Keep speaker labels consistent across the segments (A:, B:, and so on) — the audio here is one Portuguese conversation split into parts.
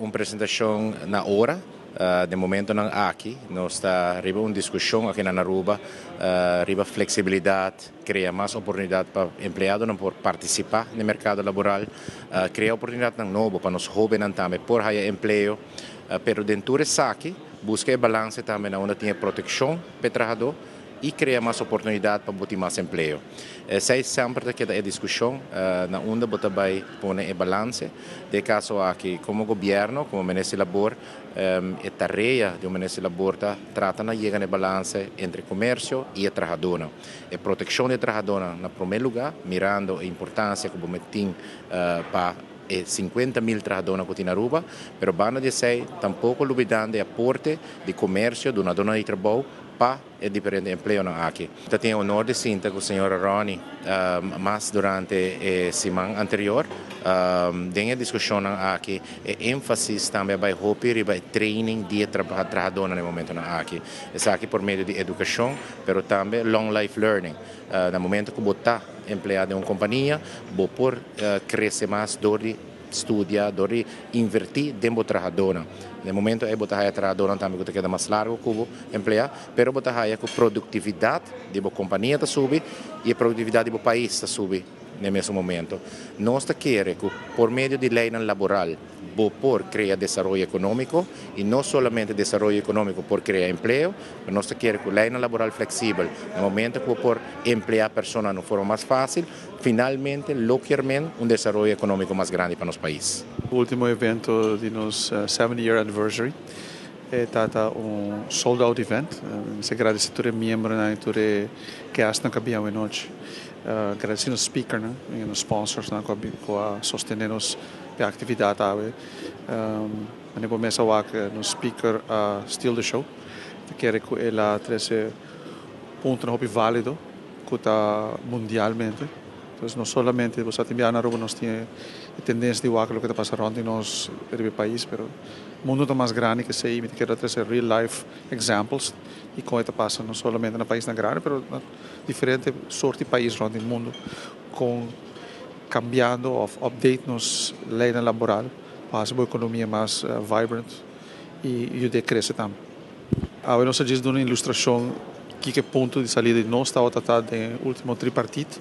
A: uma apresentação na hora. De momento não aqui, nós está riba uma discussão aqui na Aruba, riba flexibilidade, criar mais oportunidade para empregado não por participar no mercado laboral, criar oportunidade não novo para nós jovens também por higher emprego, pero dentro dessa aqui busca balance também na onde tem proteção para o trabalhador e criar mais oportunidade para botar mais emprego. Essa é sempre que a discussão na onde você vai pôr em balance. De caso aqui, como governo, como Ministério do Labor, a tarefa do Ministério do Labor trata de chegar em balance entre comércio e trabalhador. A proteção do trabalhador, em primeiro lugar, mirando a importância que você tem para 50.000 trabalhadores que tem na Aruba, mas banda de sei tampouco olvidando o aporte de comércio, de dona de trabalho, para o diferente emprego aqui. Eu tenho o honor de sentar com a senhora Ronnie, mas durante a semana anterior, tem a discussão aqui, e ênfase também vai hopper e vai training de trabalhador no momento aqui. Isso aqui por meio de educação, mas também long life learning. No momento que você está empregado em uma companhia, você pode crescer mais de estudar, de invertir dentro do trabalhador. No momento é botar a trabalhador também que queda mais largo que o empregado, mas botar a produtividade da companhia está subir e a produtividade do país está subir no mesmo momento. Nós queremos que por meio de lei laboral por criar desenvolvimento econômico e não somente desenvolvimento econômico por criar emprego, mas nós queremos que a lei laboral flexível, no momento que por emplear pessoas de forma mais fácil, finalmente, localmente, desenvolvimento econômico mais grande para nosso país.
B: O último evento de nosso 70-year anniversary é sold out event. Se agradece a todos os membros, a todos que estão aqui hoje. Agradecer aos speakers, aos sponsors, que sostenem a atividade. Eu começo a falar no speaker Steal the Show. Eu quero que ela traga ponto válido que está mundialmente. Então, não somente você tem na Aruba, nós temos a tendência de ver o que está passando em nosso país, mas o mundo está mais grande que sei, eu quero trazer real life examples e como está passando não somente no país grande, mas em diferentes sortes de países no mundo, com cambiando ou update nos leis laboral para a economia mais vibrant e de crescer também. Agora nós diz de uma ilustração que ponto de saída de nós está tratado no último tripartite.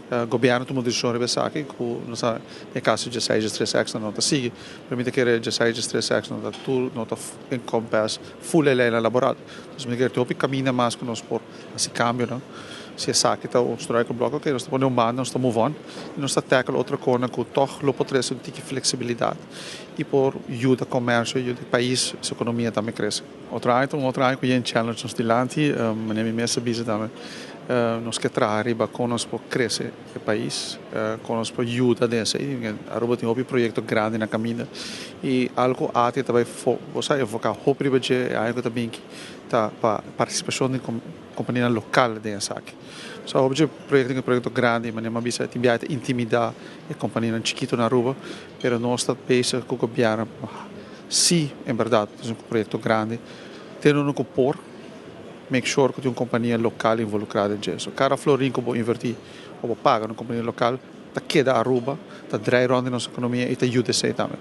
B: O governo tomou decisão de pensar que no caso de 16 não está seguindo, permite que o 16 não está encompass full lei laboral. Então, me quero que caminha mais com nós por esse cambio, não? Se é saque está o strike bloco que nós estamos humano, nós estamos movendo, e nós estamos tackle outra coisa que toch lo pode trazer um tique flexibilidade e por ajuda o comércio, ajuda o país, a economia também cresce. Outra item que é um challenge nos dilante, mas nem me sabia também. Nós que trabalhamos com nós para crescer o país, com nós para ajudar dessa. A Aruba tem um projeto grande na caminho e algo até também você focar hope budget algo também que tá para participação de companhia local dessa aqui. So o projeto é um projeto grande, mas não bisa tibiar intimidar a companhia chiquito na Aruba, pero nós está pensa que o governo se em verdade é um projeto grande, tem no por make sure que tem uma companhia local involucrada nisso. Cada florim que vou invertir ou vou pagar na companhia local, tá queda a Aruba, tá drei rond na nossa economia e tá ajuda a também.